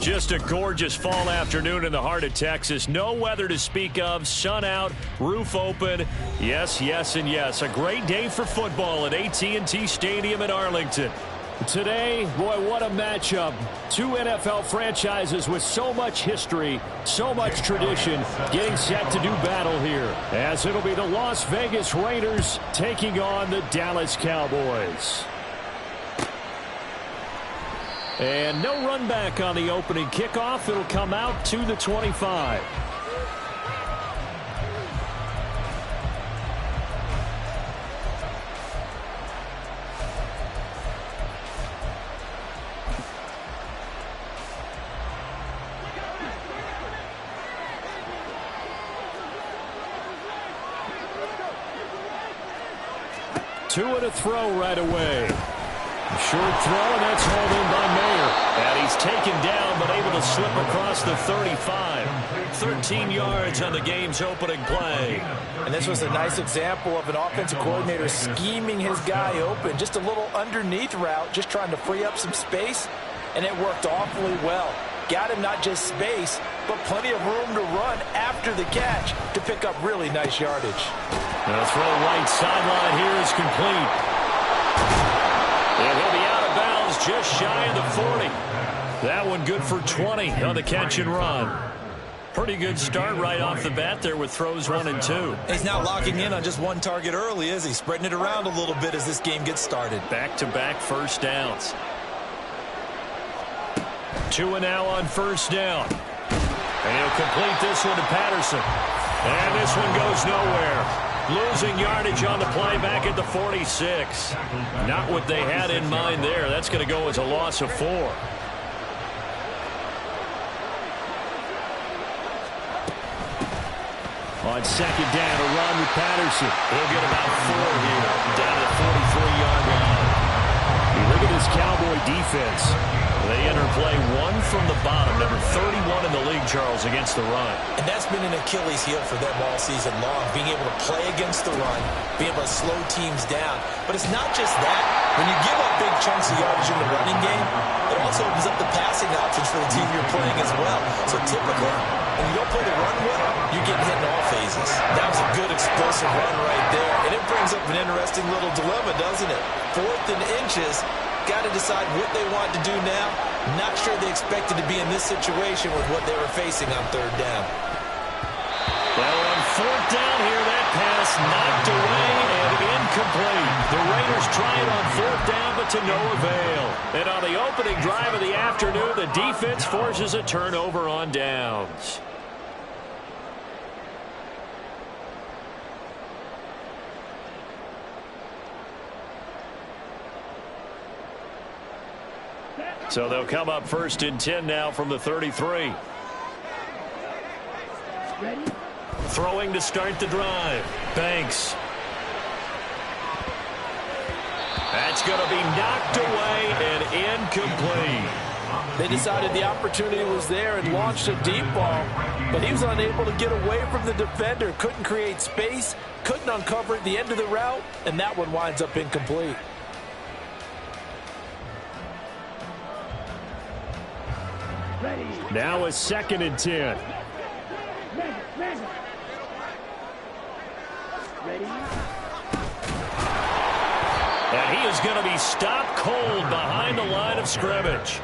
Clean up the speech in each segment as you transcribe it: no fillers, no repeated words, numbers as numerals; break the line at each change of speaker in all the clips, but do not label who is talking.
Just a gorgeous fall afternoon in the heart of Texas. No weather to speak of. Sun out, roof open. Yes, yes, and yes. A great day for football at AT&T Stadium in Arlington. Today, boy, what a matchup. Two NFL franchises with so much history, so much tradition, getting set to do battle here. As it'll be the Las Vegas Raiders taking on the Dallas Cowboys. And no run back on the opening kickoff. It'll come out to the 25. Two and a throw right away. Short throw, and that's hauled in by Mayer. And he's taken down, but able to slip across the 35. 13 yards on the game's opening play.
And this was a nice example of an offensive coordinator scheming his guy open. Just a little underneath route, just trying to free up some space, and it worked awfully well. Got him not just space, but plenty of room to run after the catch to pick up really nice yardage.
The throw right sideline here is complete. And he'll be out of bounds just shy of the 40. That one good for 20 on the catch and run. Pretty good start right off the bat there with throws 1 and 2.
He's not locking in on just one target early, is he? Spreading it around a little bit as this game gets started.
Back-to-back first downs. 2 and now on first down. And he'll complete this one to Patterson. And this one goes nowhere. Losing yardage on the play back at the 46. Not what they had in mind there. That's going to go as a loss of 4. On second down, a run with Patterson. He'll get about 4 here, down to the 43-yard line. You look at this Cowboy defense. They enter play 1 from the bottom, number 31 in the league, Charles, against the run.
And that's been an Achilles heel for them all season long, being able to play against the run, being able to slow teams down. But it's not just that. When you give up big chunks of yardage in the running game, it also opens up the passing options for the team you're playing as well. So typically, when you don't play the run well, you're getting hit in all phases. That was a good explosive run right there. And it brings up an interesting little dilemma, doesn't it? 4th and inches. Got to decide what they want to do now. Not sure they expected to be in this situation with what they were facing on 3rd down.
Well, on 4th down here, that pass knocked away and incomplete. The Raiders try it on 4th down, but to no avail. And on the opening drive of the afternoon, the defense forces a turnover on downs. So they'll come up 1st and 10 now from the 33. Ready? Throwing to start the drive. Banks. That's going to be knocked away and incomplete.
They decided the opportunity was there and launched a deep ball, but he was unable to get away from the defender. Couldn't create space, couldn't uncover the end of the route, and that one winds up incomplete.
Now a 2nd and 10. And he is going to be stopped cold behind the line of scrimmage.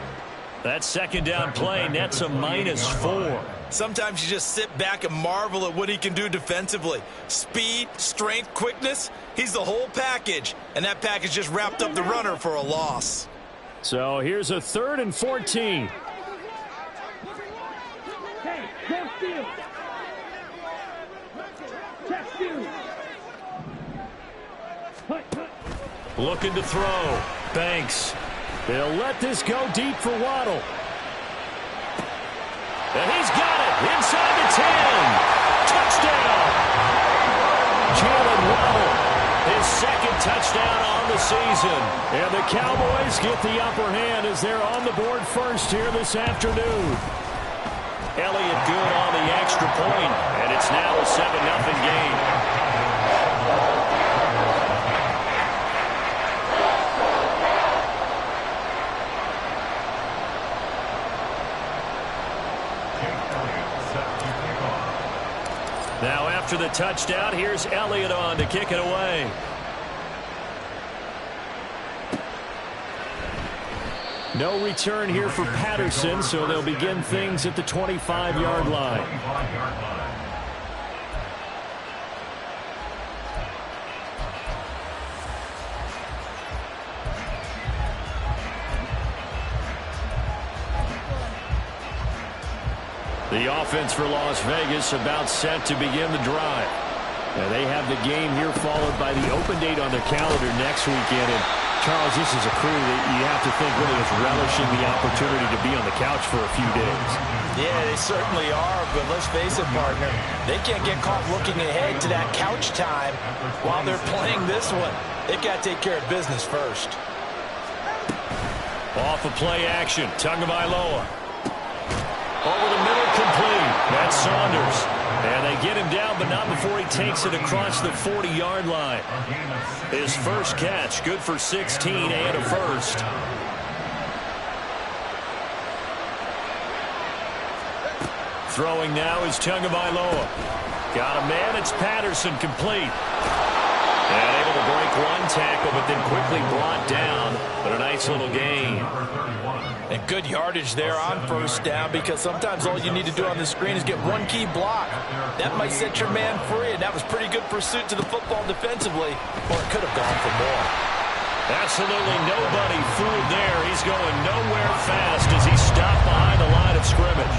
That 2nd down play nets a -4.
Sometimes you just sit back and marvel at what he can do defensively. Speed, strength, quickness, he's the whole package. And that package just wrapped up the runner for a loss.
So here's a 3rd and 14. Looking to throw. Banks. They'll let this go deep for Waddle. And he's got it inside the 10. Touchdown. Jalen Waddle. His 2nd touchdown on the season. And the Cowboys get the upper hand as they're on the board first here this afternoon. Elliott good on the extra point, and it's now a 7-0 game. Now after the touchdown, here's Elliott on to kick it away. No return here for Patterson, so they'll begin things at the 25-yard line. The offense for Las Vegas about set to begin the drive. Now they have the game here followed by the open date on their calendar next weekend. And Charles, this is a crew that you have to think really is relishing the opportunity to be on the couch for a few days.
Yeah, they certainly are, but let's face it, partner. They can't get caught looking ahead to that couch time while they're playing this one. They've got to take care of business first.
Off of play action, Tagovailoa. Over the middle, complete. That's Saunders. And they get him down, but not before he takes it across the 40-yard line. His first catch, good for 16 and a first. Throwing now is Tagovailoa. Got a man, it's Patterson, complete. And able to break one tackle, but then quickly brought down. But a nice little gain.
And good yardage there on first down, because sometimes all you need to do on the screen is get one key block. That might set your man free, and that was pretty good pursuit to the football defensively, or it could have gone for more.
Absolutely nobody fooled there. He's going nowhere fast as he stopped behind the line of scrimmage.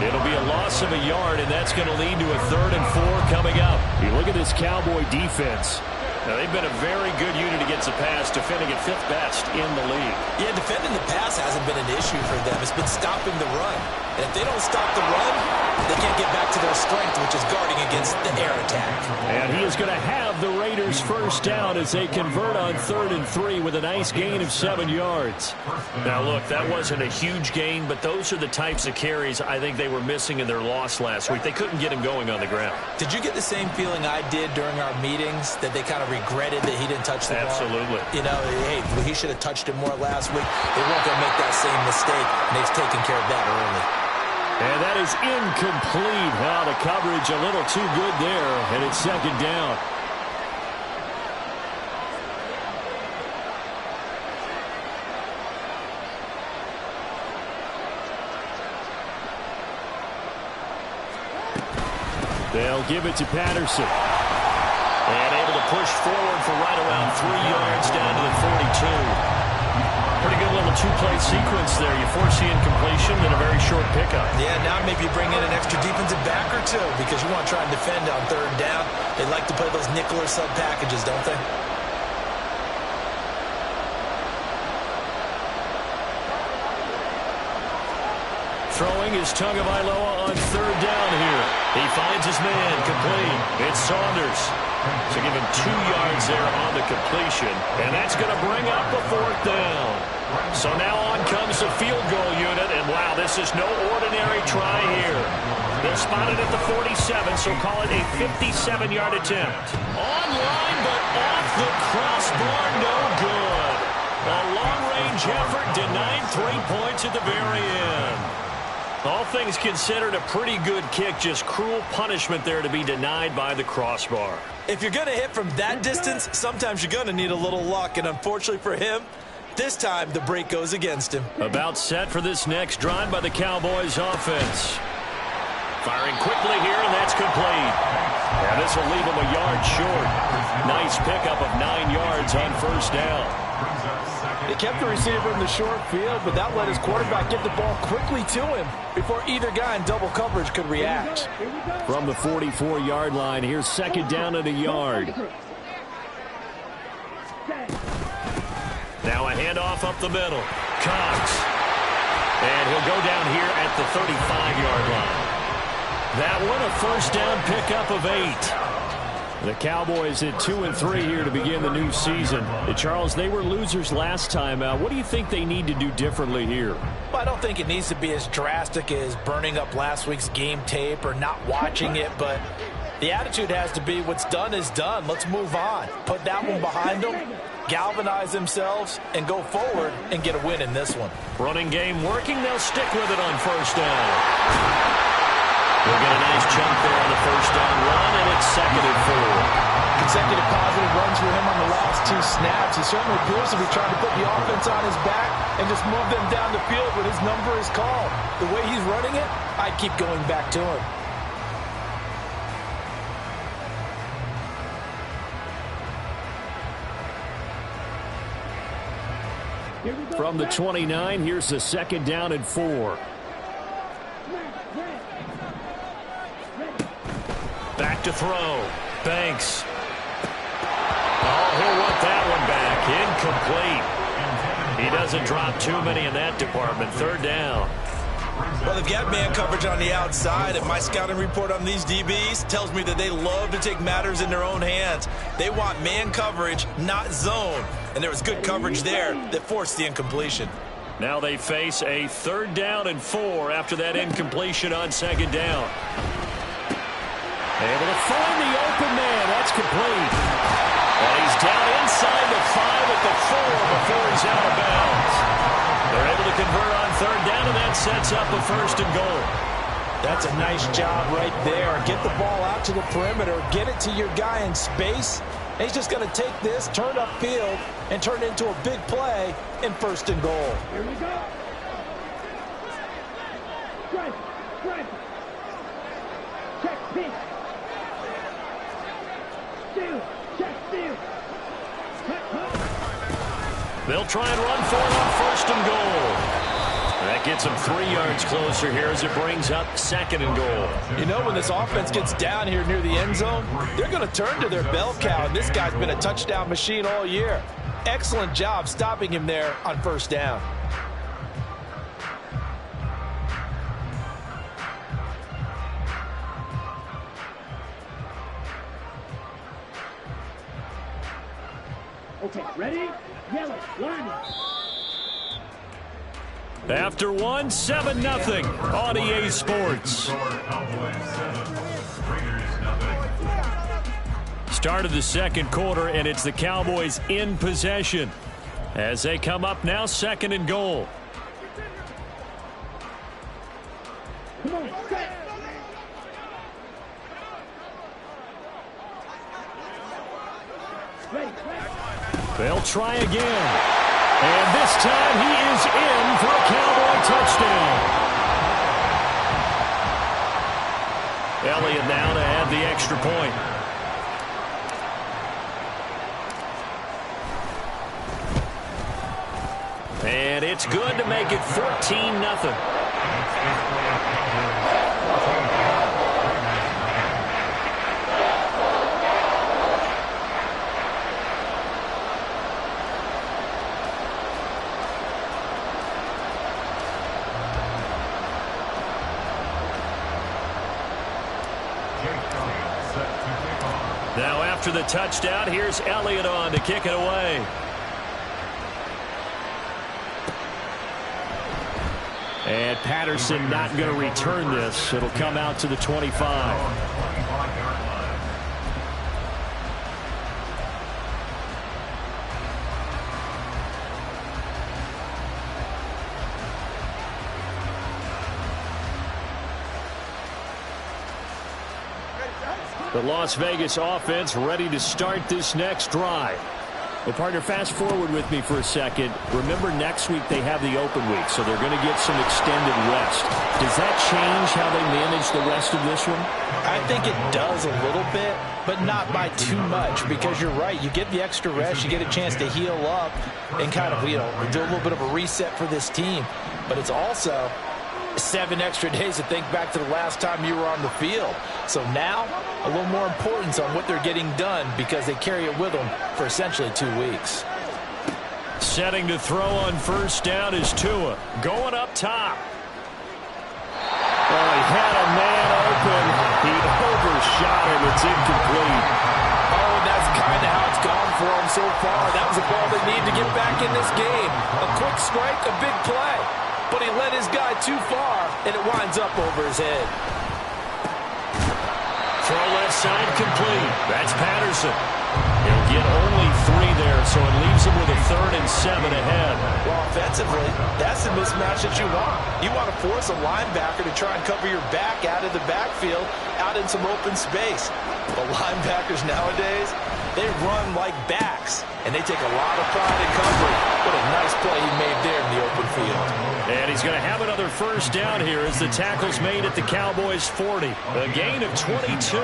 It'll be a loss of a yard, and that's going to lead to a 3rd and 4 coming up. You look at this Cowboy defense. Now, they've been a very good unit against the pass, defending at 5th best in the league.
Yeah, defending the pass hasn't been an issue for them. It's been stopping the run. And if they don't stop the run, they can't get back to their strength, which is guarding against the air attack.
And he is going to have the Raiders first down as they convert on 3rd and 3 with a nice gain of 7 yards. Now, look, that wasn't a huge gain, but those are the types of carries I think they were missing in their loss last week. They couldn't get him going on the ground.
Did you get the same feeling I did during our meetings, that they kind of regretted that he didn't touch the ball?
Absolutely.
You know, hey, he should have touched it more last week. They weren't going to make that same mistake, and they've taken care of that early.
And that is incomplete. Well, the coverage a little too good there, and it's 2nd down. They'll give it to Patterson. And able to push forward for right around 3 yards down to the 42. Pretty good little two-play sequence there. You force the incompletion and a very short pickup.
Yeah, now maybe you bring in an extra defensive back or two, because you want to try and defend on 3rd down. They like to play those nickel or sub packages, don't they?
Throwing is Tagovailoa on 3rd down here. He finds his man, complete. It's Saunders. So give him 2 yards there on the completion. And that's going to bring up a 4th down. So now on comes the field goal unit. And wow, this is no ordinary try here. They're spotted at the 47, so call it a 57-yard attempt. Online, but off the crossbar, no good. A long-range effort denied 3 points at the very end. All things considered, a pretty good kick, just cruel punishment there to be denied by the crossbar.
If you're going to hit from that distance, sometimes you're going to need a little luck, and unfortunately for him, this time the break goes against him.
About set for this next drive by the Cowboys offense. Firing quickly here, and that's complete. And this will leave him a yard short. Nice pickup of 9 yards on 1st down.
They kept the receiver in the short field, but that let his quarterback get the ball quickly to him before either guy in double coverage could react.
From the 44-yard line, here's 2nd down and a yard. Now a handoff up the middle. Cox. And he'll go down here at the 35-yard line. That one, a 1st down pickup of 8. The Cowboys at 2-3 here to begin the new season. Charles, they were losers last time out. What do you think they need to do differently here?
Well, I don't think it needs to be as drastic as burning up last week's game tape or not watching it, but the attitude has to be what's done is done. Let's move on. Put that one behind them, galvanize themselves, and go forward and get a win in this one.
Running game working. They'll stick with it on 1st down. We'll get a nice chunk there on the first down run, and it's 2nd and 4.
Consecutive positive runs for him on the last 2 snaps. He certainly appears to be trying to put the offense on his back and just move them down the field when his number is called. The way he's running it, I'd keep going back to him.
From the 29, here's the 2nd down and 4. Back to throw. Banks. Oh, he'll want that one back. Incomplete. He doesn't drop too many in that department. 3rd down.
Well, they've got man coverage on the outside, and my scouting report on these DBs tells me that they love to take matters in their own hands. They want man coverage, not zone. And there was good coverage there that forced the incompletion.
Now they face a 3rd down and 4 after that incompletion on 2nd down. Able to find the open man. That's complete. And he's down inside the 5 at the 4 before he's out of bounds. They're able to convert on 3rd down, and that sets up a 1st and goal.
That's a nice job right there. Get the ball out to the perimeter. Get it to your guy in space. And he's just going to take this, turn upfield, and turn it into a big play in 1st and goal.
Here we go. Strike. Check pitch. Steal. Check steal.
They'll try and run for it on 1st and goal. That gets them 3 yards closer here as it brings up 2nd and goal.
You know, when this offense gets down here near the end zone, they're going to turn to their bell cow, and this guy's been a touchdown machine all year. Excellent job stopping him there on 1st down.
Okay, ready? Yellow, line.
After 1, 7-0 on EA Sports. Start of the 2nd quarter, and it's the Cowboys in possession as they come up now 2nd and goal.
Come on, set. Ready.
They'll try again. And this time he is in for a Cowboy touchdown. Elliott now to add the extra point. And it's good to make it 14-0. Now after the touchdown, here's Elliott on to kick it away. And Patterson not going to return this. It'll come out to the 25. The Las Vegas offense ready to start this next drive. Well, partner, fast forward with me for a second. Remember, next week they have the open week, so they're going to get some extended rest. Does that change how they manage the rest of this one?
I think it does a little bit, but not by too much, because you're right. You get the extra rest. You get a chance to heal up and kind of, do a little bit of a reset for this team. But it's also 7 extra days to think back to the last time you were on the field. So now, a little more importance on what they're getting done because they carry it with them for essentially 2 weeks.
Setting to throw on 1st down is Tua. Going up top. Oh, he had a man open. He overshot him. It's incomplete.
Oh, and that's kind of how it's gone for him so far. That was a ball they need to get back in this game. A quick strike, a big play. But he led his guy too far, and it winds up over his head.
From throw left side complete. That's Patterson. He'll get only 3 there, so it leaves him with a 3rd and 7 ahead.
Well, offensively, that's the mismatch that you want. You want to force a linebacker to try and cover your back out of the backfield, out in some open space. But linebackers nowadays, they run like backs, and they take a lot of pride in covering. What a nice play he made there in the open field.
And he's going to have another first down here as the tackle's made at the Cowboys' 40. A gain of 22.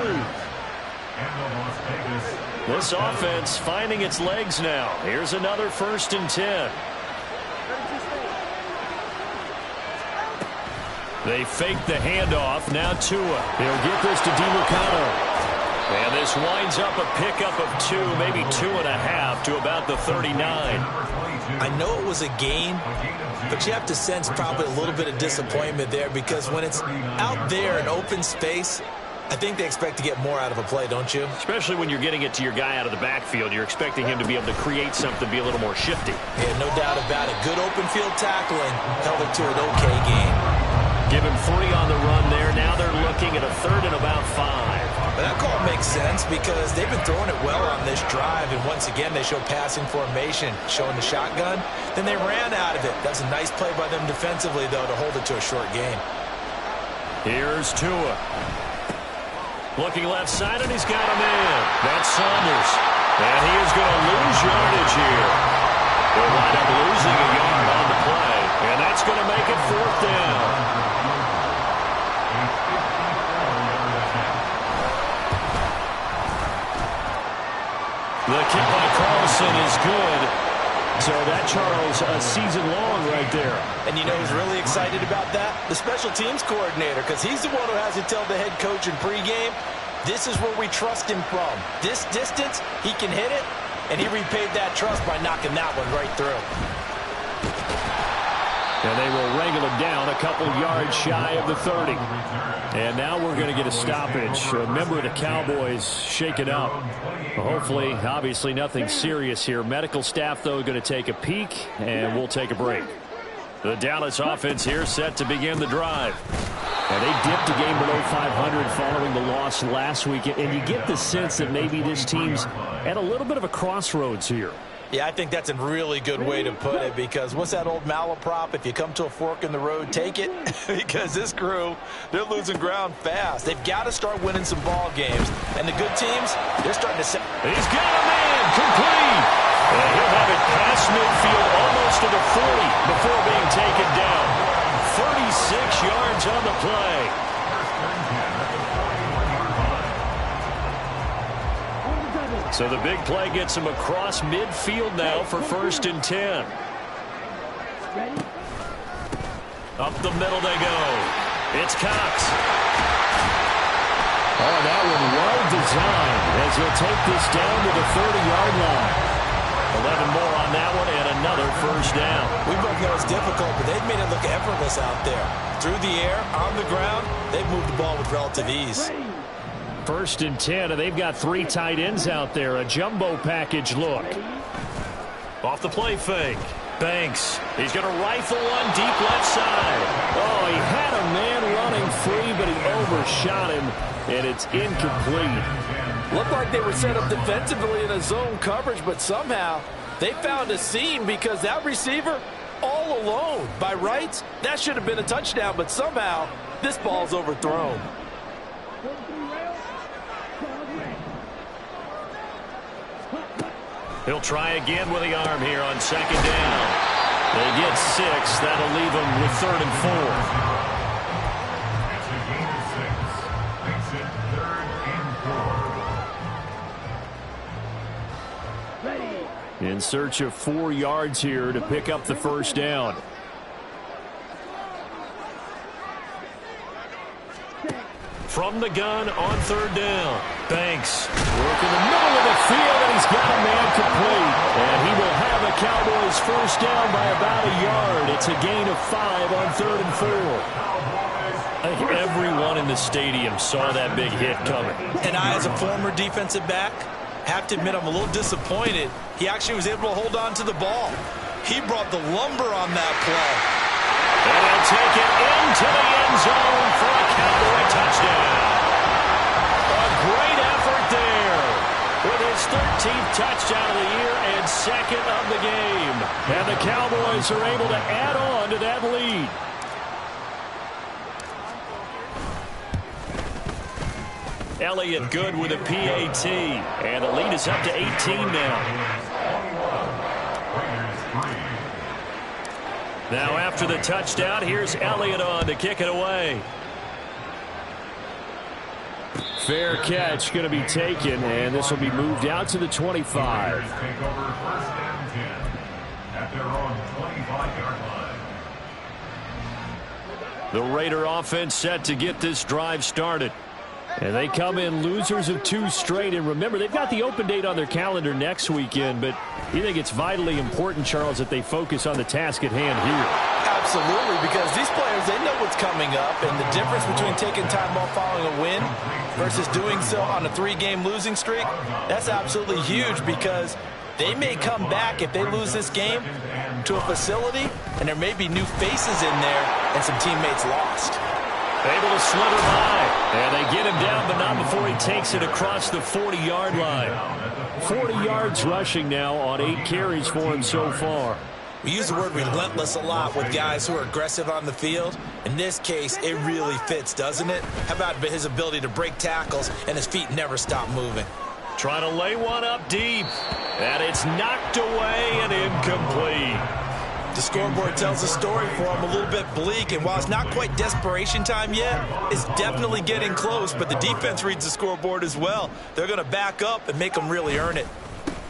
This offense finding its legs now. Here's another 1st and 10. They fake the handoff. Now Tua. He'll get this to DeMarcano. And this winds up a pickup of 2, maybe 2.5 to about the 39.
I know it was a gain, but you have to sense probably a little bit of disappointment there because when it's out there in open space, I think they expect to get more out of a play, don't you?
Especially when you're getting it to your guy out of the backfield. You're expecting him to be able to create something, be a little more shifty.
Yeah, no doubt about it. Good open field tackling held it to an okay game.
Give him 3 on the run there. Now they're looking at a 3rd and about 5.
But that call makes sense because they've been throwing it well on this drive, and once again they show passing formation, showing the shotgun. Then they ran out of it. That's a nice play by them defensively, though, to hold it to a short game.
Here's Tua. Looking left side, and he's got a man. That's Saunders. And he is going to lose yardage here. They'll wind up losing a yard on the play, and that's going to make it 4th down. The kick by Carlson is good. So that, Charles, a season long right there.
And you know who's really excited about that? The special teams coordinator, because he's the one who has to tell the head coach in pregame, this is where we trust him from. This distance, he can hit it, and he repaid that trust by knocking that one right through.
And they will wrangle him down a couple yards shy of the 30. And now we're going to get a stoppage. A member of the Cowboys shake it up. Hopefully, obviously, nothing serious here. Medical staff, though, going to take a peek, and we'll take a break. The Dallas offense here set to begin the drive. And they dipped a game below 500 following the loss last week. And you get the sense that maybe this team's at a little bit of a crossroads here.
Yeah, I think that's a really good way to put it because what's that old malaprop? If you come to a fork in the road, take it. Because this crew, they're losing ground fast. They've got to start winning some ball games. And the good teams, they're starting to set.
He's got a man complete. And he'll have it past midfield almost to the 40 before being taken down. 36 yards on the play. So the big play gets him across midfield now for 1st and 10. Up the middle they go. It's Cox. Oh, that one well designed as he'll take this down to the 30-yard line. 11 more on that one and another 1st down.
We both know it's difficult, but they've made it look effortless out there. Through the air, on the ground, they've moved the ball with relative ease.
1st and 10, and they've got 3 tight ends out there. A jumbo package look. Off the play fake. Banks. He's going to rifle one deep left side. Oh, he had a man running free, but he overshot him, and it's incomplete.
Looked like they were set up defensively in a zone coverage, but somehow they found a seam because that receiver all alone. By rights, that should have been a touchdown, but somehow this ball's overthrown.
He'll try again with the arm here on 2nd down. They get 6. That'll leave them with 3rd and 4. In search of 4 yards here to pick up the 1st down. From the gun on 3rd down. Banks working the middle of the field, and he's got a man complete. And he will have a Cowboys 1st down by about a yard. It's a gain of 5 on 3rd and 4. I think everyone in the stadium saw that big hit coming.
And I, as a former defensive back, have to admit I'm a little disappointed. He actually was able to hold on to the ball. He brought the lumber on that play.
And he'll take it into the end zone for a Cowboy touchdown. A 8th touchdown of the year and 2nd of the game. And the Cowboys are able to add on to that lead. Elliott good with a PAT. And the lead is up to 18 now. Now after the touchdown, here's Elliott on to kick it away. Fair catch going to be taken, and this will be moved out to the 25. The Raider offense set to get this drive started. And they come in losers of 2 straight. And remember, they've got the open date on their calendar next weekend. But you think it's vitally important, Charles, that they focus on the task at hand here?
Absolutely, because these players, they know what's coming up. And the difference between taking time off following a win versus doing so on a 3-game losing streak, that's absolutely huge, because they may come back if they lose this game to a facility, and there may be new faces in there and some teammates lost.
Able to slither by, and they get him down, but not before he takes it across the 40-yard line. 40 yards rushing now on 8 carries for him so far.
We use the word relentless a lot with guys who are aggressive on the field. In this case, it really fits, doesn't it? How about his ability to break tackles and his feet never stop moving?
Trying to lay one up deep, and it's knocked away and incomplete.
The scoreboard tells a story for him, a little bit bleak, and while it's not quite desperation time yet, it's definitely getting close, but the defense reads the scoreboard as well. They're going to back up and make them really earn it.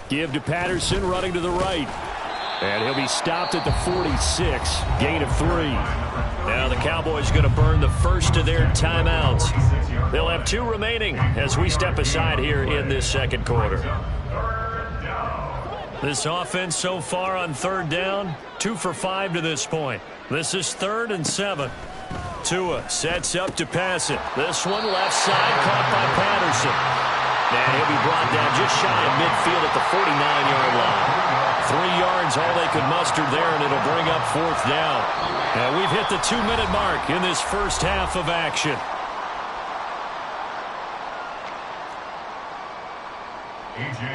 Give to Patterson, running to the right. And he'll be stopped at the 46, gain of 3. Now the Cowboys going to burn the first of their timeouts. They'll have 2 remaining as we step aside here in this second quarter. This offense so far on 3rd down, 2 for 5 to this point. This is 3rd and 7. Tua sets up to pass it. This one left side, caught by Patterson. And he'll be brought down just shy of midfield at the 49-yard line. 3 yards, all they could muster there, and it'll bring up 4th down. And we've hit the 2-minute mark in this first half of action.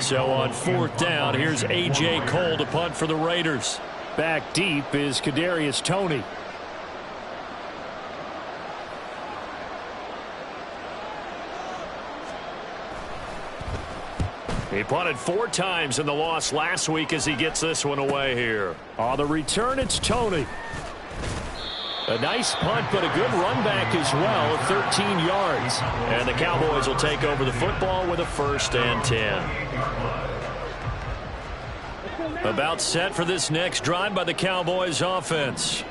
So on 4th down, here's A.J. Cole to punt for the Raiders. Back deep is Kadarius Toney. He punted 4 times in the loss last week as he gets this one away here. On the return, it's Toney. A nice punt, but a good run back as well, 13 yards. And the Cowboys will take over the football with a 1st and 10. About set for this next drive by the Cowboys offense.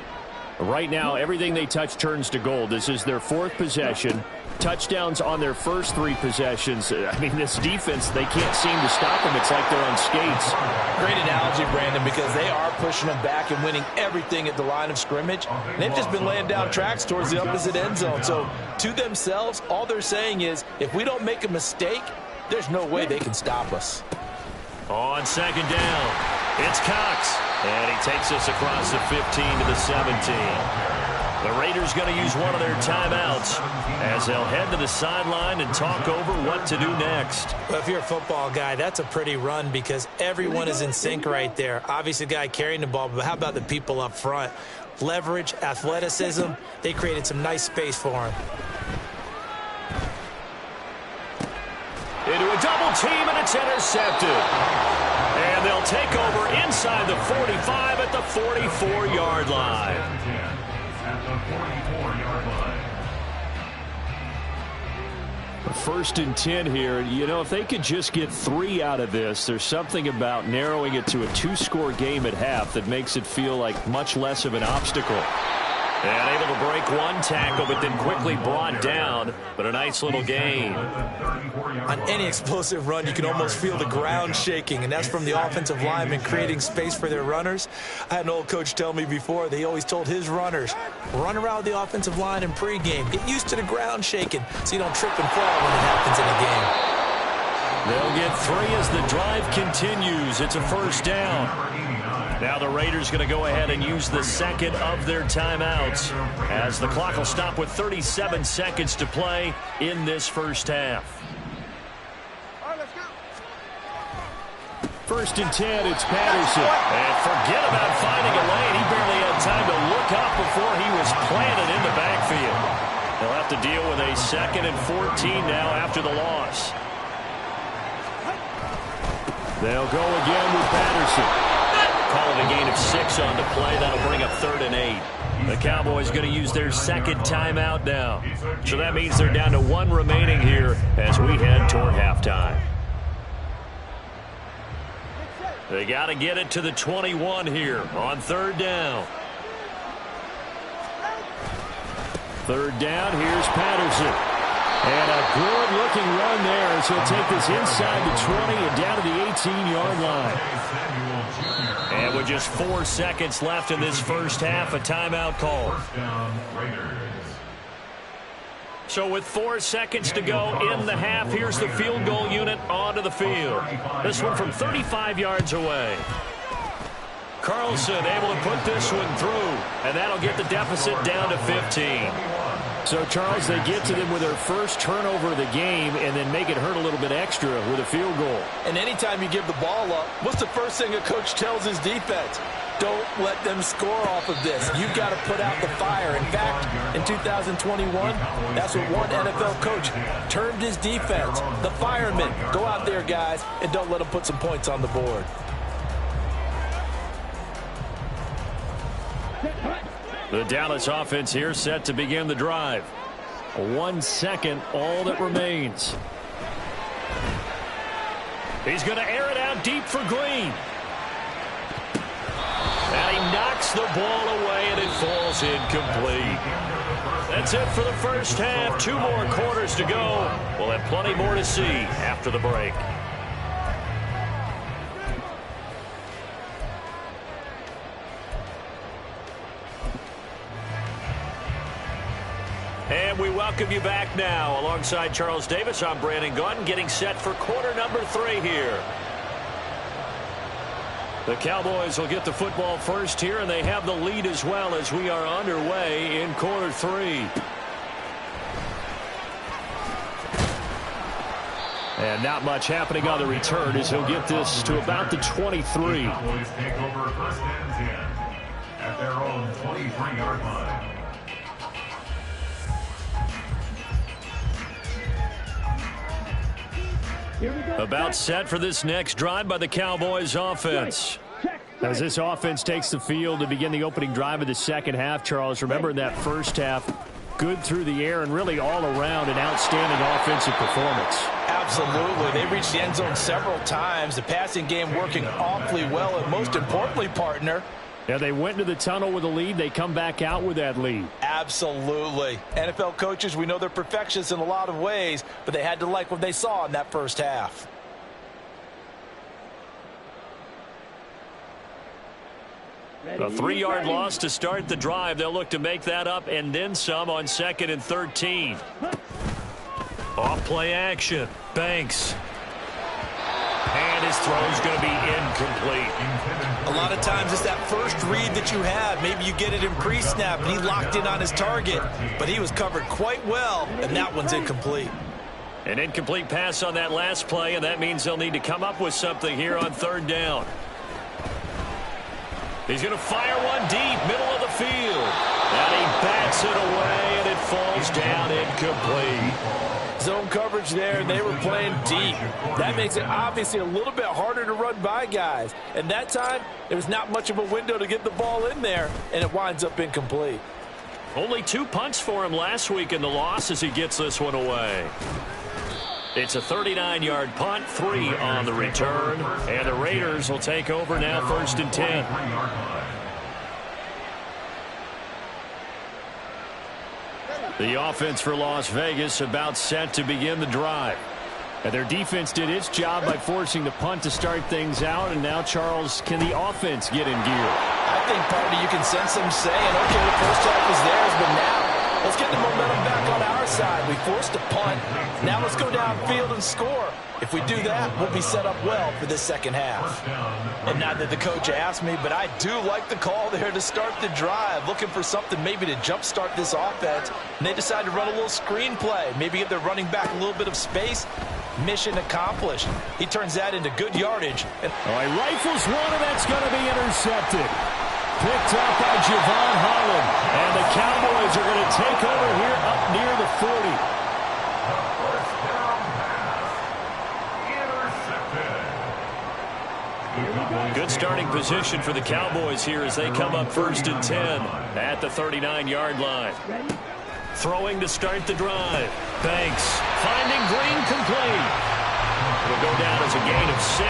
Right now, everything they touch turns to gold. This is their 4th possession. Touchdowns on their first 3 possessions. I mean, this defense, they can't seem to stop them. It's like they're on skates.
Great analogy, Brandon, because they are pushing them back and winning everything at the line of scrimmage. And they've just been laying down tracks towards the opposite end zone. So to themselves, all they're saying is, if we don't make a mistake, there's no way they can stop us.
On 2nd down, it's Cox. And he takes us across the 15 to the 17. The Raiders going to use one of their timeouts as they'll head to the sideline and talk over what to do next.
Well, if you're a football guy, that's a pretty run because everyone is in sync right there. Obviously, the guy carrying the ball, but how about the people up front? Leverage, athleticism, they created some nice space for him.
Into a double team, and it's intercepted. And they'll take over inside the 45 at the 44-yard line. First and 10 here. You know, if they could just get 3 out of this, there's something about narrowing it to a 2-score game at half that makes it feel like much less of an obstacle. And able to break one tackle, but then quickly brought down. But a nice little gain.
On any explosive run, you can almost feel the ground shaking, and that's from the offensive linemen creating space for their runners. I had an old coach tell me before, they always told his runners, run around the offensive line in pregame. Get used to the ground shaking so you don't trip and fall when it happens in a game.
They'll get 3 as the drive continues. It's a 1st down. Now the Raiders going to go ahead and use the 2nd of their timeouts as the clock will stop with 37 seconds to play in this first half. First and 10, it's Patterson. And forget about finding a lane. He barely had time to look up before he was planted in the backfield. They'll have to deal with a 2nd and 14 now after the loss. They'll go again with Patterson. Call it a gain of 6 on the play. That'll bring up 3rd and 8. The Cowboys going to use their 2nd timeout now. So that means they're down to 1 remaining here as we head toward halftime. They got to get it to the 21 here on 3rd down. 3rd down, here's Patterson. And a good-looking run there as he'll take this inside the 20 and down to the 18-yard line. And with just 4 seconds left in this first half, a timeout call. So with 4 seconds to go in the half, here's the field goal unit onto the field. This one from 35 yards away. Carlson able to put this one through, and that'll get the deficit down to 15. So, Charles, they get to them with their first turnover of the game and then make it hurt a little bit extra with a field goal.
And anytime you give the ball up, what's the first thing a coach tells his defense? Don't let them score off of this. You've got to put out the fire. In fact, in 2021, that's what one NFL coach termed his defense, the firemen. Go out there, guys, and don't let them put some points on the board.
The Dallas offense here set to begin the drive. 1 second, all that remains. He's going to air it out deep for Green. And he knocks the ball away, and it falls incomplete. That's it for the first half. 2 more quarters to go. We'll have plenty more to see after the break. And we welcome you back now. Alongside Charles Davis, I'm Brandon Gunn, getting set for quarter number 3 here. The Cowboys will get the football first here, and they have the lead as well as we are underway in quarter 3. And not much happening on the return as he'll get this to about the 23.
Cowboys take over 1st and 10 at their own 23-yard line.
About set for this next drive by the Cowboys offense. As this offense takes the field to begin the opening drive of the second half, Charles, remember in that first half, good through the air and really all around an outstanding offensive performance.
Absolutely. They reached the end zone several times. The passing game working awfully well, and most importantly, partner,
yeah, they went into the tunnel with a lead. They come back out with that lead.
Absolutely. NFL coaches, we know they're perfectionists in a lot of ways, but they had to like what they saw in that first half.
A 3-yard loss to start the drive. They'll look to make that up and then some on 2nd and 13. Off play action. Banks. And his throw's going to be incomplete.
A lot of times it's that first read that you have. Maybe you get it in pre-snap, and he locked in on his target. But he was covered quite well, and that one's incomplete.
An incomplete pass on that last play, and that means they'll need to come up with something here on 3rd down. He's going to fire one deep, middle of the field. And he bats it away, and it falls down incomplete.
Zone coverage there, and they were playing deep. That makes it obviously a little bit harder to run by guys. And that time, there was not much of a window to get the ball in there, and it winds up incomplete.
Only 2 punts for him last week in the loss as he gets this one away. It's a 39-yard punt, 3 on the return, and the Raiders will take over now 1st and 10. The offense for Las Vegas about set to begin the drive. And their defense did its job by forcing the punt to start things out, and now, Charles, can the offense get in gear?
I think, partner, you can sense them saying, okay, the first half is theirs, but now let's get the momentum back on our side. We forced a punt. Now let's go downfield and score. If we do that, we'll be set up well for this second half. And not that the coach asked me, but I do like the call there to start the drive, looking for something maybe to jumpstart this offense. And they decided to run a little screen play, maybe give their running back a little bit of space.
mission accomplished. He turns that into good yardage.
All right, rifles one, and that's going to be intercepted. Picked up by Javon Holland. And the Cowboys are going to take over here up near the 40. Good starting position for the Cowboys here as they come up 1st and 10 at the 39-yard line. Throwing to start the drive. Banks finding Green complete. It'll go down as a gain of 6,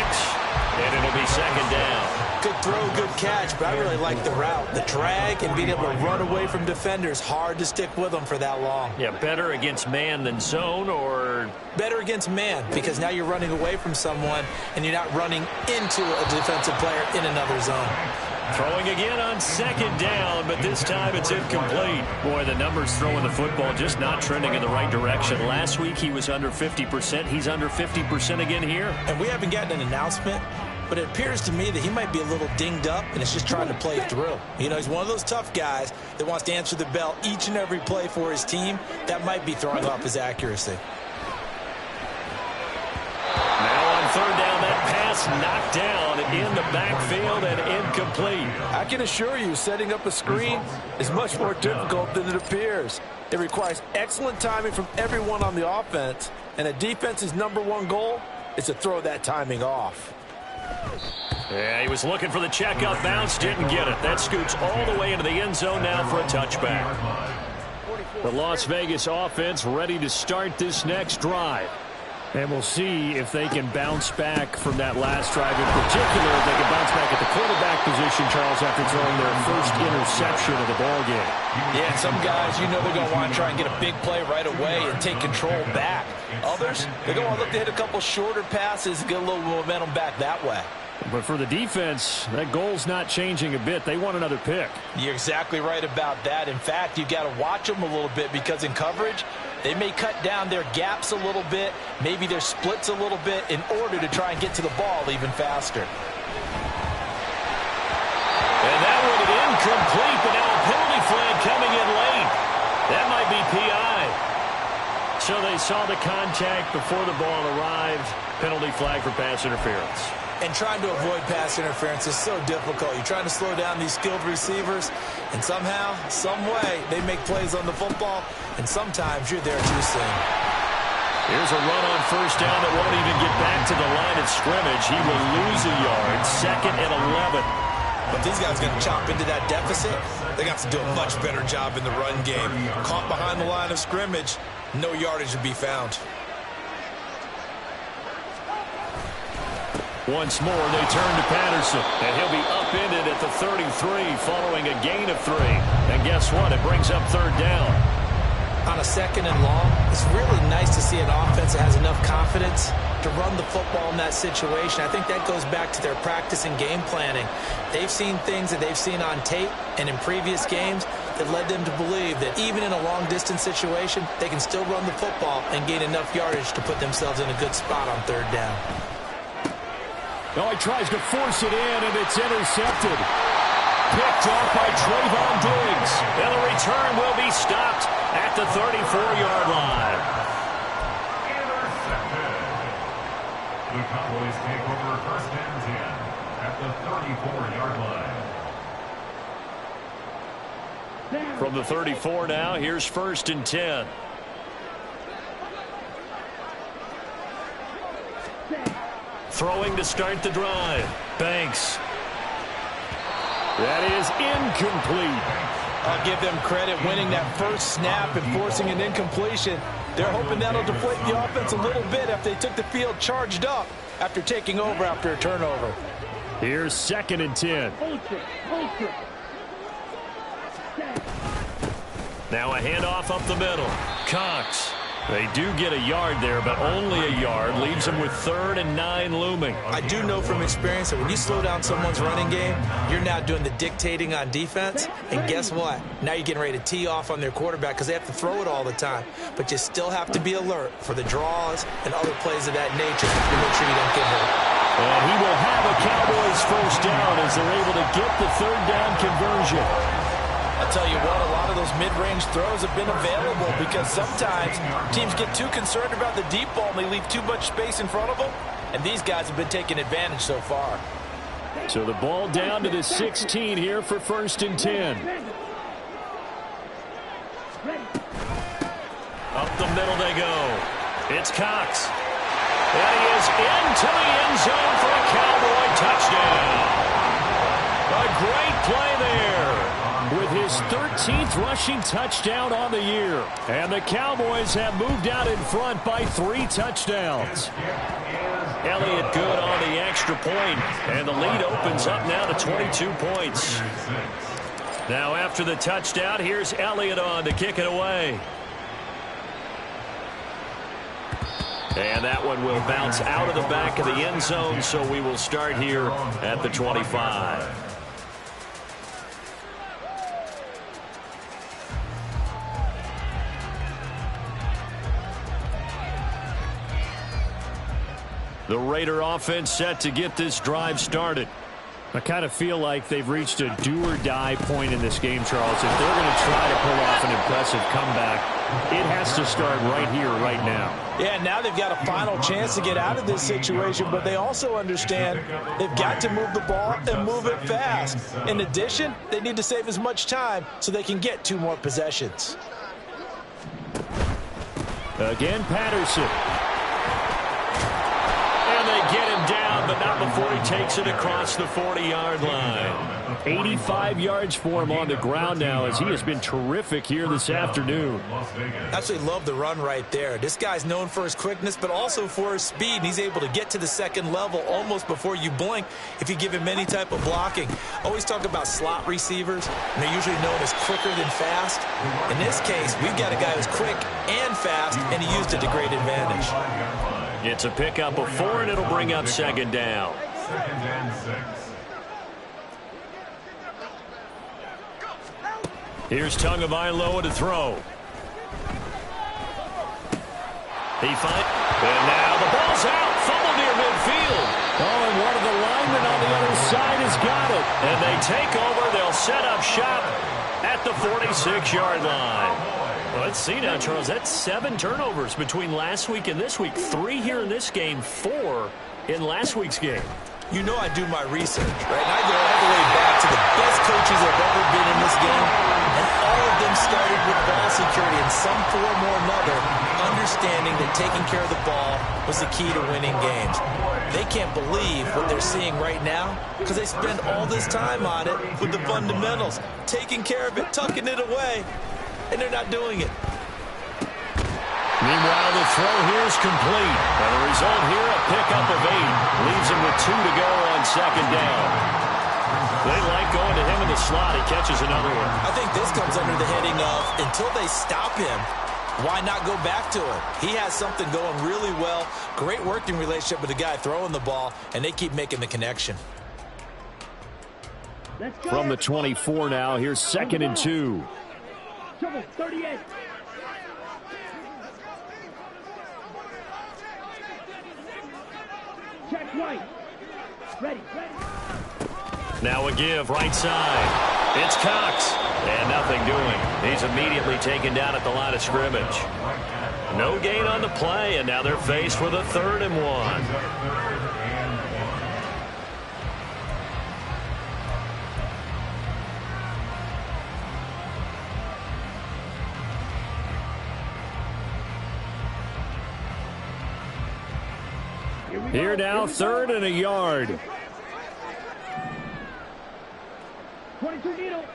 and it'll be 2nd down.
Good throw, good catch, but I really like the route. The drag and being able to run away from defenders, hard to stick with them for that long.
Yeah, better against man than zone, or?
Better against man, because now you're running away from someone and you're not running into a defensive player in another zone.
Throwing again on 2nd down, but this time it's incomplete. Boy, the numbers throwing the football just not trending in the right direction. Last week he was under 50%. He's under 50% again here.
And we haven't gotten an announcement, but it appears to me that he might be a little dinged up and is just trying to play through. You know, he's one of those tough guys that wants to answer the bell each and every play for his team. That might be throwing off his accuracy.
Now on 3rd down, that pass knocked down in the backfield and incomplete.
I can assure you, setting up a screen is much more difficult than it appears. It requires excellent timing from everyone on the offense, and a defense's #1 goal is to throw that timing off.
Yeah, he was looking for the checkout bounce, didn't get it. That scoots all the way into the end zone now for a touchback. The Las Vegas offense ready to start this next drive. And we'll see if they can bounce back from that last drive. In particular, if they can bounce back at the quarterback position, Charles, after throwing their first interception of the ballgame.
Yeah, some guys, you know they're going to want to try and get a big play right away and take control back. Others, they're going to want to look to hit a couple shorter passes and get a little momentum back that way.
But for the defense, that goal's not changing a bit. They want another pick.
You're exactly right about that. In fact, you've got to watch them a little bit because in coverage, they may cut down their gaps a little bit, maybe their splits a little bit in order to try and get to the ball even faster.
And that one incomplete, but now a penalty flag coming in late. That might be PI. So they saw the contact before the ball arrived. Penalty flag for pass interference.
And trying to avoid pass interference is so difficult. You're trying to slow down these skilled receivers, and somehow, some way, they make plays on the football, and sometimes you're there too soon.
Here's a run on 1st down that won't even get back to the line of scrimmage. He will lose a yard, 2nd and 11.
But these guys are going to chop into that deficit. They got to do a much better job in the run game. Caught behind the line of scrimmage, no yardage to be found.
Once more, they turn to Patterson, and he'll be upended at the 33 following a gain of 3. And guess what? It brings up 3rd down.
On a 2nd and long, it's really nice to see an offense that has enough confidence to run the football in that situation. I think that goes back to their practice and game planning. They've seen things that they've seen on tape and in previous games that led them to believe that even in a long-distance situation, they can still run the football and gain enough yardage to put themselves in a good spot on 3rd down.
Oh, he tries to force it in, and it's intercepted. Picked off by Trayvon Diggs. And the return will be stopped at the 34-yard line.
Intercepted. The Cowboys take over 1st and 10 at the 34-yard line.
From the 34 now, here's 1st and 10. Throwing to start the drive. Banks. That is incomplete.
I'll give them credit winning that first snap and forcing an incompletion. They're hoping that'll deflate the offense a little bit after they took the field charged up after taking over after a turnover.
Here's 2nd and 10. Now a handoff up the middle. Cox. They do get a yard there, but only a yard. Leaves them with 3rd and 9 looming.
I do know from experience that when you slow down someone's running game, you're now doing the dictating on defense. And guess what? Now you're getting ready to tee off on their quarterback because they have to throw it all the time. But you still have to be alert for the draws and other plays of that nature to make sure you don't get hurt.
And he will have a Cowboys 1st down as they're able to get the 3rd down conversion.
I'll tell you what, a lot of those
those mid-range throws have been available because sometimes teams get too concerned about the deep ball and they leave too much space in front of them. And these guys have been taking advantage so far.
So the ball down to the 16 here for 1st and 10. Up the middle they go. It's Cox. And he is into the end zone for a Cowboy touchdown. A great play there with his 13th rushing touchdown on the year. And the Cowboys have moved out in front by 3 touchdowns. Elliott good on the extra point, and the lead opens up now to 22 points. Now after the touchdown, here's Elliott on to kick it away. And that one will bounce out of the back of the end zone, so we will start here at the 25. The Raider offense set to get this drive started. I kind of feel like they've reached a do-or-die point in this game, Charles. If they're going to try to pull off an impressive comeback, it has to start right here, right now.
Yeah, now they've got a final chance to get out of this situation, but they also understand they've got to move the ball and move it fast. In addition, they need to save as much time so they can get 2 more possessions.
Again, Patterson. Get him down, but not before he takes it across the 40-yard line. 85 yards for him on the ground now as he has been terrific here this afternoon.
Absolutely love the run right there. This guy's known for his quickness, but also for his speed. He's able to get to the second level almost before you blink if you give him any type of blocking. Always talk about slot receivers, and they're usually known as quicker than fast. In this case, we've got a guy who's quick and fast, and he used it to great advantage.
It's a pickup of 4, and it'll bring up 2nd down.
2nd and 6.
Here's Tagovailoa to throw. He finds, and now the ball's out. Fumble near midfield. Oh, and one of the linemen on the other side has got it. And they take over. They'll set up shop at the 46-yard line. Let's see now, Charles. That's 7 turnovers between last week and this week. 3 here in this game, 4 in last week's game.
You know I do my research, right? And I go all the way back to the best coaches that have ever been in this game. And all of them started with ball security in some form or another, understanding that taking care of the ball was the key to winning games. They can't believe what they're seeing right now because they spend all this time on it with the fundamentals, taking care of it, tucking it away. And they're not doing it.
Meanwhile, the throw here is complete. And the result here, a pickup of 8. Leaves him with 2 to go on 2nd down. They like going to him in the slot. He catches another one.
I think this comes under the heading of, until they stop him, why not go back to it? He has something going really well. Great working relationship with the guy throwing the ball, and they keep making the connection.
From the 24 now, here's 2nd and 2.
38. Check right. Ready.
Now a give, right side. It's Cox. And nothing doing. He's immediately taken down at the line of scrimmage. No gain on the play, and now they're faced with a 3rd and 1. Here now, 3rd and a yard.
22 needle.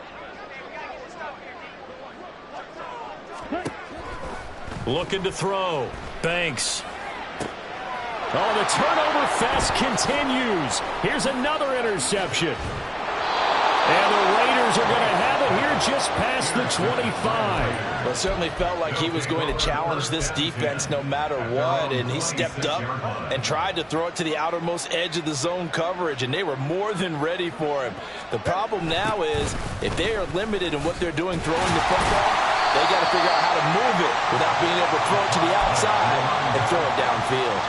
Looking to throw. Banks. Oh, the turnover fest continues. Here's another interception. And the Raiders are going to have it here just past the 25.
Well, it certainly felt like he was going to challenge this defense no matter what, and he stepped up and tried to throw it to the outermost edge of the zone coverage, and they were more than ready for him. The problem now is if they are limited in what they're doing throwing the football, they got to figure out how to move it without being able to throw it to the outside and throw it downfield.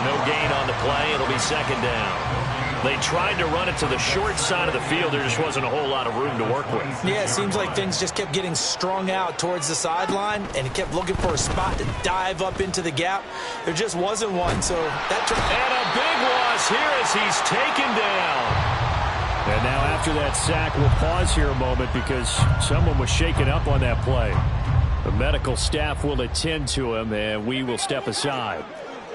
No gain on the play. It'll be 2nd down. They tried to run it to the short side of the field. There just wasn't a whole lot of room to work with.
Yeah, it seems like things just kept getting strung out towards the sideline, and he kept looking for a spot to dive up into the gap. There just wasn't one, so that
and a big loss here as he's taken down. And now after that sack, we'll pause here a moment because someone was shaken up on that play. The medical staff will attend to him, and we will step aside.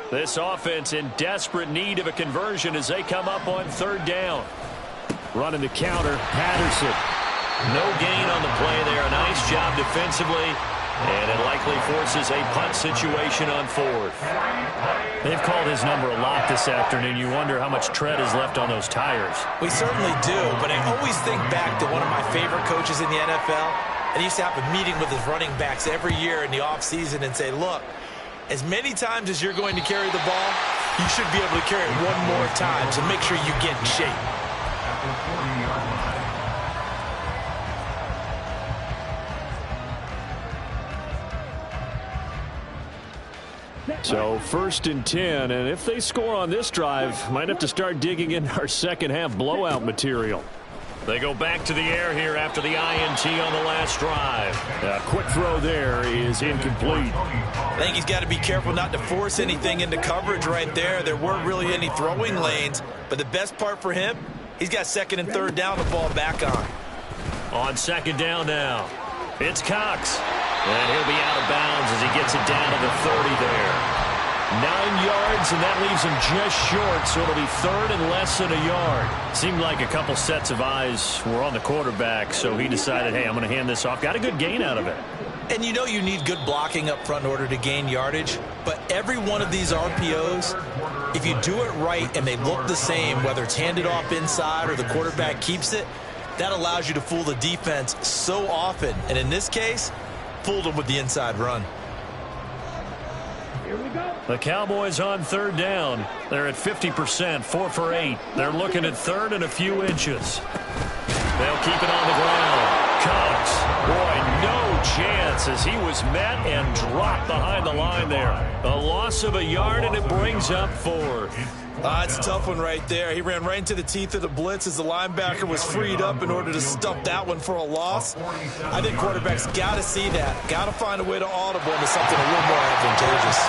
This offense in desperate need of a conversion as they come up on third down. Running the counter, Patterson. No gain on the play there. A nice job defensively, and it likely forces a punt situation on fourth. They've called his number a lot this afternoon. You wonder how much tread is left on those tires.
We certainly do, but I always think back to one of my favorite coaches in the NFL. And he used to have a meeting with his running backs every year in the offseason and say, look, as many times as you're going to carry the ball, you should be able to carry it one more time, so make sure you get in shape.
So 1st and 10, and if they score on this drive, might have to start digging in our second half blowout material. They go back to the air here after the INT on the last drive. A quick throw there is incomplete.
I think he's got to be careful not to force anything into coverage right there. There weren't really any throwing lanes, but the best part for him, he's got 2nd and 3rd down to fall back on.
On 2nd down now, it's Cox. And he'll be out of bounds as he gets it down to the 30 there. 9 yards, and that leaves him just short, so it'll be 3rd and less than a yard. Seemed like a couple sets of eyes were on the quarterback, so he decided, hey, I'm going to hand this off. Got a good gain out of it.
And you know you need good blocking up front in order to gain yardage, but every one of these RPOs, if you do it right and they look the same, whether it's handed off inside or the quarterback keeps it, that allows you to fool the defense so often. And in this case, fooled them with the inside run.
Here we go.
The Cowboys on 3rd down. They're at 50%, 4 for 8. They're looking at 3rd and a few inches. They'll keep it on the ground. Cox, boy, no chance as he was met and dropped behind the line there. A loss of a yard, and it brings up 4th.
It's a tough one right there. He ran right into the teeth of the blitz as the linebacker was freed up in order to stuff that one for a loss. I think quarterbacks got to see that. Got to find a way to audible into something a little more advantageous.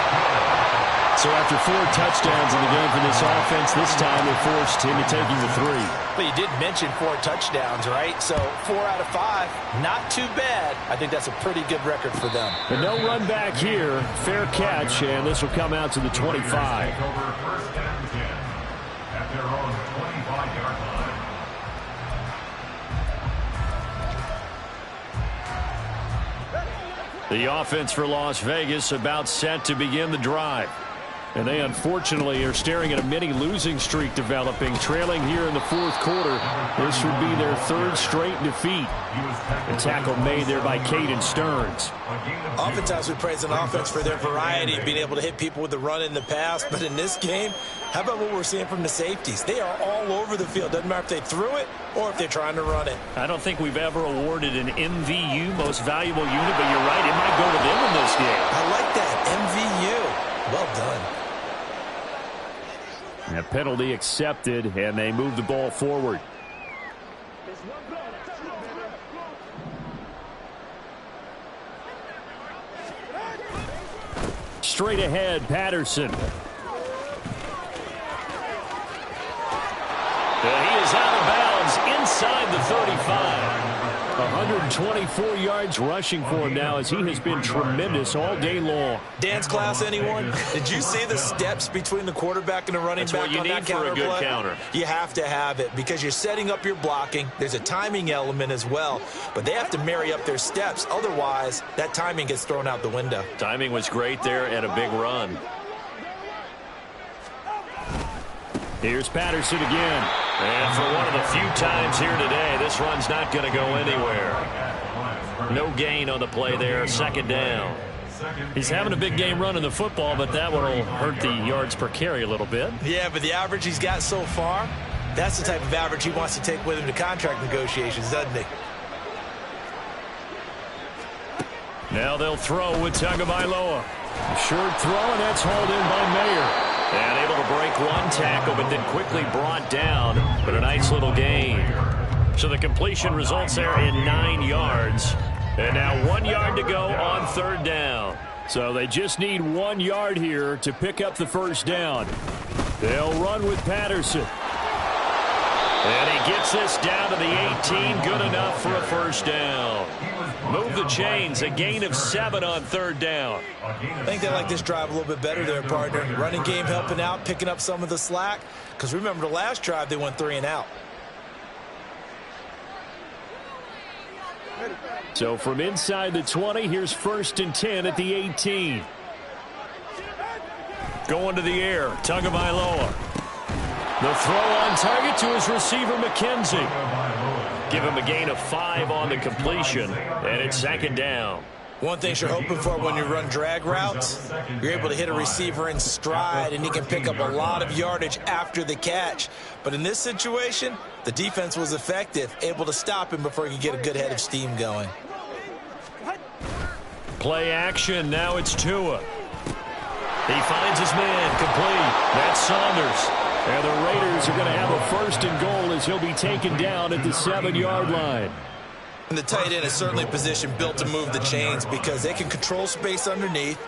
So after 4 touchdowns in the game for this offense, this time they're forced into taking the 3.
But you did mention 4 touchdowns, right? So 4 out of 5, not too bad. I think that's a pretty good record for them.
But no run back here. Fair catch, and this will come out to the 25.
At their own 25-yard line.
The offense for Las Vegas about set to begin the drive. And they unfortunately are staring at a mini losing streak developing, trailing here in the 4th quarter. This would be their 3rd straight defeat. A tackle made there by Caden Stearns.
Oftentimes we praise an offense for their variety, being able to hit people with the run in the past. But in this game, how about what we're seeing from the safeties? They are all over the field. Doesn't matter if they threw it or if they're trying to run it.
I don't think we've ever awarded an MVU, most valuable unit, but you're right, it might go to them in this game.
I like that, MVU. Well done.
A penalty accepted, and they move the ball forward. Straight ahead, Patterson. And he is out of bounds inside the 35. 124 yards rushing for him now as he has been tremendous all day long.
Dance class, anyone? Did you see the steps between the quarterback and the running
That's
back
what you
on
need
that
for
counter
a good
play?
counter.
You have to have it because you're setting up your blocking. There's a timing element as well, but they have to marry up their steps. Otherwise, that timing gets thrown out the window.
Timing was great there and a big run. Here's Patterson again. And for one of the few times here today, this run's not going to go anywhere. No gain on the play there, 2nd down. He's having a big game running the football, but that one will hurt the yards per carry a little bit.
Yeah, but the average he's got so far, that's the type of average he wants to take with him to contract negotiations, doesn't he?
Now they'll throw with Tagovailoa. A short throw, and that's hauled in by Mayer. And able to break one tackle, but then quickly brought down. But a nice little gain. So the completion results there in 9 yards. And now 1 yard to go on third down. So they just need 1 yard here to pick up the first down. They'll run with Patterson. And he gets this down to the 18. Good enough for a first down. Move the chains. A gain of 7 on third down.
I think they like this drive a little bit better there, partner. Running game helping out, picking up some of the slack. Because remember, the last drive, they went 3 and out.
So from inside the 20, here's 1st and 10 at the 18. Going to the air, Tagovailoa. The throw on target to his receiver, McKenzie. Give him a gain of 5 on the completion, and it's 2nd down.
One thing you're hoping for when you run drag routes, you're able to hit a receiver in stride, and he can pick up a lot of yardage after the catch. But in this situation, the defense was effective, able to stop him before he could get a good head of steam going.
Play action, now it's Tua. He finds his man, complete. That's Saunders. And the Raiders are going to have a 1st and goal as he'll be taken down at the 7-yard line.
And the tight end is certainly a position built to move the chains because they can control space underneath.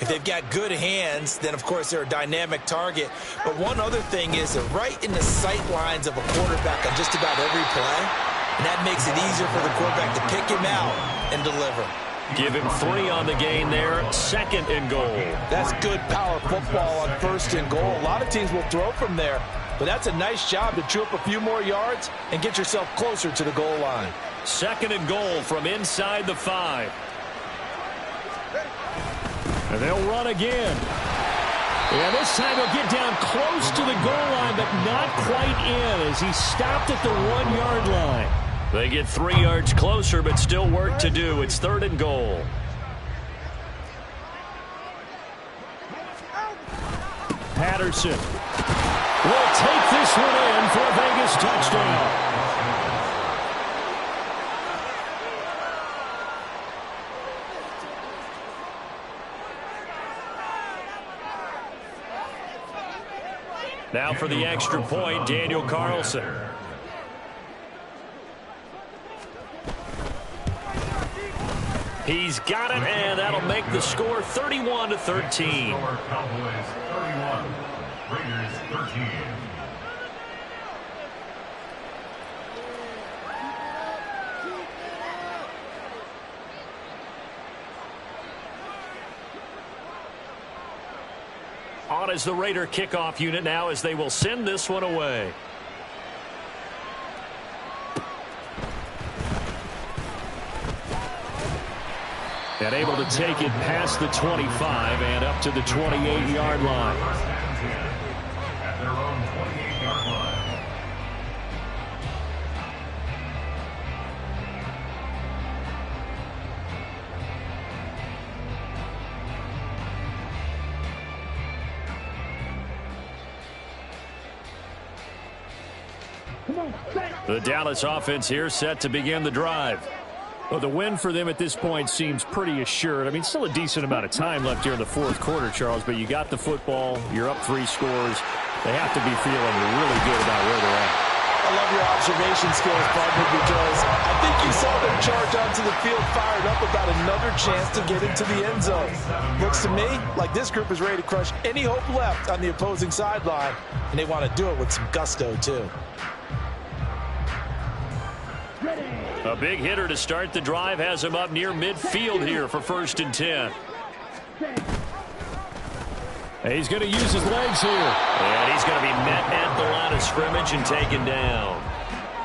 If they've got good hands, then, of course, they're a dynamic target. But one other thing is they're right in the sight lines of a quarterback on just about every play. And that makes it easier for the quarterback to pick him out and deliver.
Give him 3 on the gain there. 2nd and goal.
That's good power football on 1st and goal. A lot of teams will throw from there. But that's a nice job to chew up a few more yards and get yourself closer to the goal line.
2nd and goal from inside the 5. And they'll run again. And this time he'll get down close to the goal line, but not quite in as he stopped at the 1-yard line. They get 3 yards closer, but still work to do. It's 3rd and goal. Patterson will take this one in for a Vegas touchdown. Now for the extra point, Daniel Carlson. He's got it, and that'll make the score 31-13.
Cowboys 31, Raiders 13.
On is the Raider kickoff unit now as they will send this one away. And able to take it past the 25 and up to the 28-yard line.
At their own 28-yard line.
The Dallas offense here set to begin the drive. Well, the win for them at this point seems pretty assured. I mean, still a decent amount of time left here in the 4th quarter, Charles, but you got the football, you're up 3 scores. They have to be feeling really good about where they're at.
I love your observation skills, partner, because I think you saw them charge onto the field fired up about another chance to get into the end zone. Looks to me like this group is ready to crush any hope left on the opposing sideline, and they want to do it with some gusto, too.
A big hitter to start the drive has him up near midfield here for 1st and 10. And he's going to use his legs here. And he's going to be met at the line of scrimmage and taken down.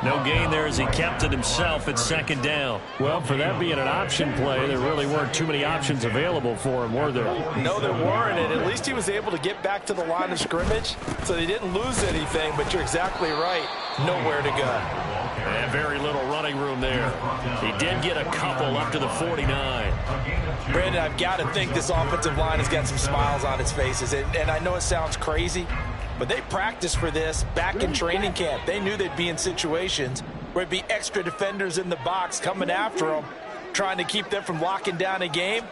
No gain there as he kept it himself at 2nd down. Well, for that being an option play, there really weren't too many options available for him, were there?
No, there weren't, and at least he was able to get back to the line of scrimmage, so they didn't lose anything, but you're exactly right. Nowhere to go.
And very little running room there. He did get a couple up to the 49.
Brandon, I've got to think this offensive line has got some smiles on its faces, and I know it sounds crazy, but they practiced for this back in training camp. They knew they'd be in situations where it'd be extra defenders in the box coming after them, trying to keep them from locking down a game.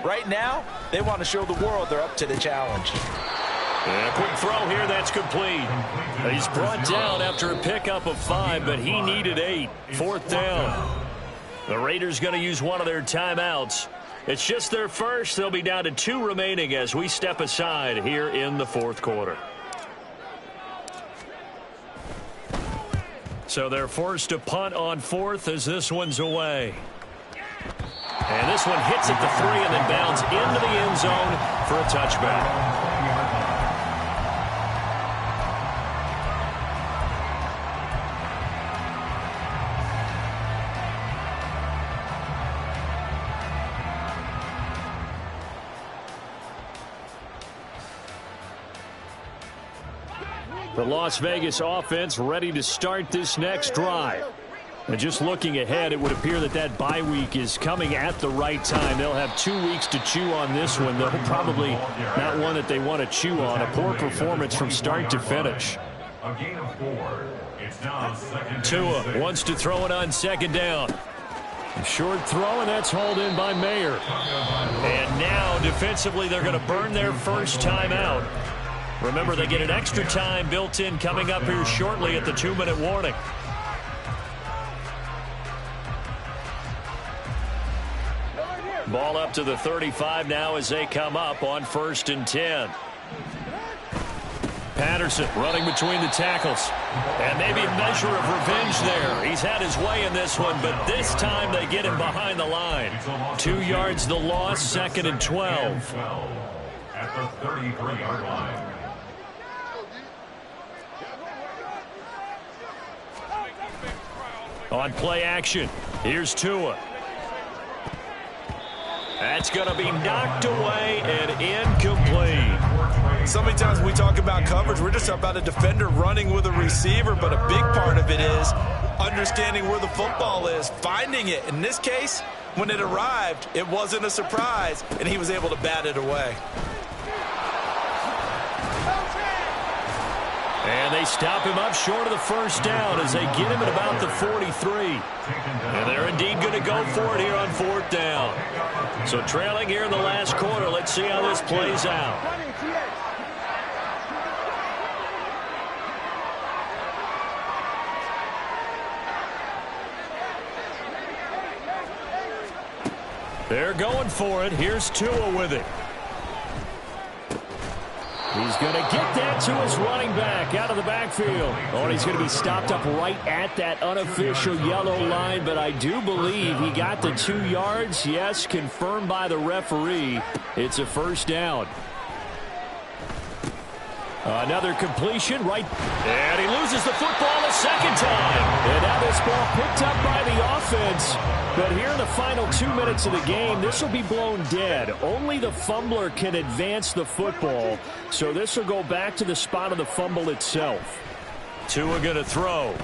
Right now, they want to show the world they're up to the challenge.
And a quick throw here, that's complete. He's brought down after a pickup of 5, but he needed 8. 4th down. The Raiders going to use one of their timeouts. It's just their first. They'll be down to 2 remaining as we step aside here in the 4th quarter. So they're forced to punt on 4th as this one's away. And this one hits at the 3 and then bounds into the end zone for a touchback. The Las Vegas offense ready to start this next drive. And just looking ahead, it would appear that that bye week is coming at the right time. They'll have 2 weeks to chew on this one, though probably not one that they want to chew on. A poor performance from start to finish.
A gain of 4. It's now 2nd
Tua
and 6.
wants to throw it on 2nd down. A short throw, and that's hauled in by Mayer. And now, defensively, they're going to burn their first time out. Remember, they get an extra time built in coming up here shortly at the 2-minute warning. Ball up to the 35 now as they come up on 1st and 10. Patterson running between the tackles. And maybe a measure of revenge there. He's had his way in this one, but this time they get him behind the line. 2 yards the loss, 2nd and 12.
At the 33-yard line.
On play action, here's Tua. That's going to be knocked away and incomplete.
So many times when we talk about coverage, we're just about a defender running with a receiver, but a big part of it is understanding where the football is, finding it. In this case, when it arrived, it wasn't a surprise, and he was able to bat it away.
And they stop him up short of the first down as they get him at about the 43. And they're indeed going to go for it here on 4th down. So trailing here in the last quarter, let's see how this plays out. They're going for it. Here's Tua with it. He's going to get that to his running back out of the backfield. Oh, and he's going to be stopped up right at that unofficial yellow line, but I do believe he got the 2 yards. Yes, confirmed by the referee. It's a 1st down. Another completion, right, and he loses the football a 2nd time. And now this ball picked up by the offense. But here in the final 2 minutes of the game, this will be blown dead. Only the fumbler can advance the football, so this will go back to the spot of the fumble itself. Tua going to throw.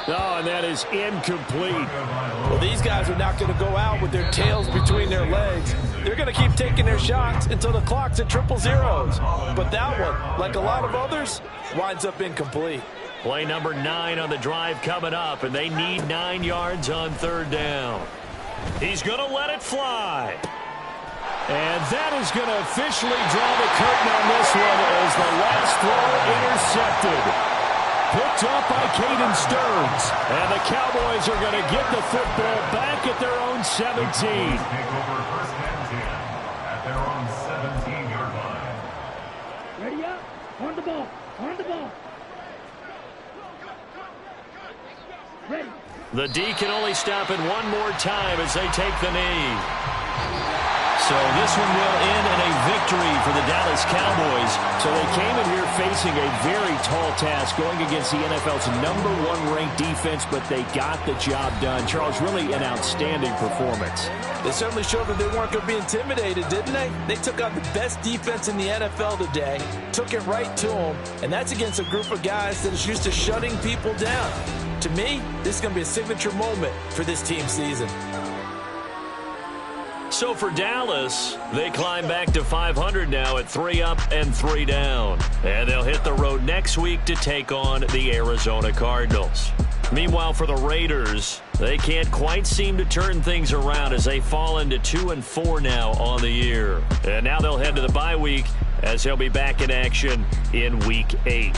Oh, and that is incomplete.
Well, these guys are not going to go out with their tails between their legs. They're going to keep taking their shots until the clock's at 000. But that one, like a lot of others, winds up incomplete.
Play number 9 on the drive coming up, and they need 9 yards on 3rd down. He's going to let it fly. And that is going to officially draw the curtain on this one as the last throw intercepted. Picked up by Caden Stearns. And the Cowboys are going to get the football back at their own 17.
Take over 1st and 10 at their own 17-yard line.
Ready up. On the ball. On the ball. Ready.
The D can only stop it one more time as they take the knee. So this one will end in a victory for the Dallas Cowboys. So they came in here facing a very tall task going against the NFL's #1 ranked defense, but they got the job done. Charles, really an outstanding performance.
They certainly showed that they weren't going to be intimidated, didn't they? They took out the best defense in the NFL today, took it right to them, and that's against a group of guys that is used to shutting people down. To me, this is going to be a signature moment for this team's season.
So for Dallas, they climb back to 500 now at 3 up and 3 down. And they'll hit the road next week to take on the Arizona Cardinals. Meanwhile, for the Raiders, they can't quite seem to turn things around as they fall into 2-4 now on the year. And now they'll head to the bye week as they'll be back in action in Week 8.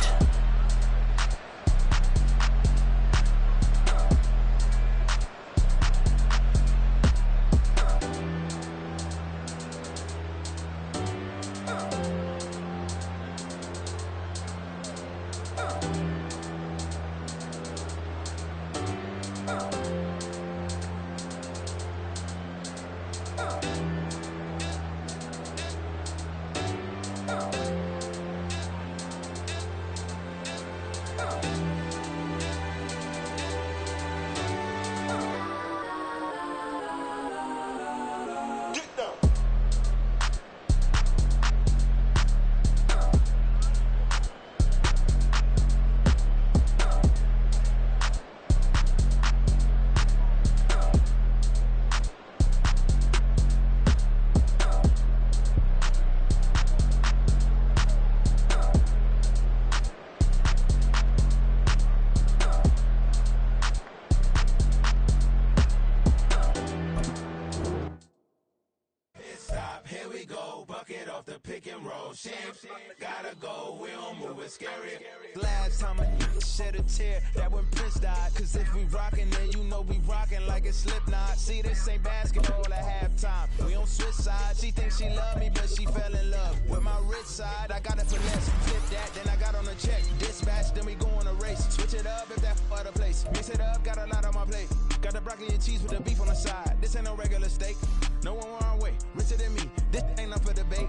Gotta go, we don't move it scary. Last time I shed a tear, that when Prince died. Cause if we rockin', then you know we rockin' like a Slipknot. See, this ain't basketball at halftime. We don't switch sides. She thinks she love me, but she fell in love with my rich side. I got a finesse, flip that, then I got on a check. Dispatch, then we go on a race. Switch it up if that other place. Mix it up, got a lot on my plate. Got the broccoli and cheese with the beef on the side. This ain't no regular steak. No one wrong way, richer than me. This ain't up for debate.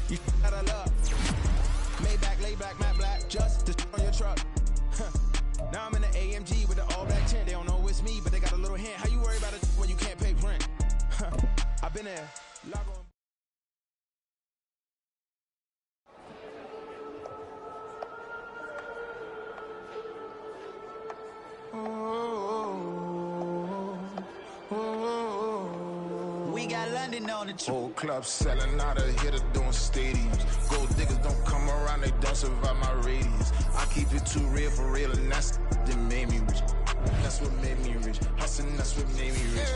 You gotta love. Maybach, lay back, matte black, just to on your truck. Now I'm in the AMG with the all black tent. They don't know it's me, but they got a little hint. How you worry about it when you can't pay rent? I've been there. Log on.
We got London on the trip.
Whole club selling out of hitter doing stadiums. Gold diggers don't come around, they don't survive my radius. I keep it too real for real, and that's that made me rich. That's what made me rich. Hustling, that's what made me rich.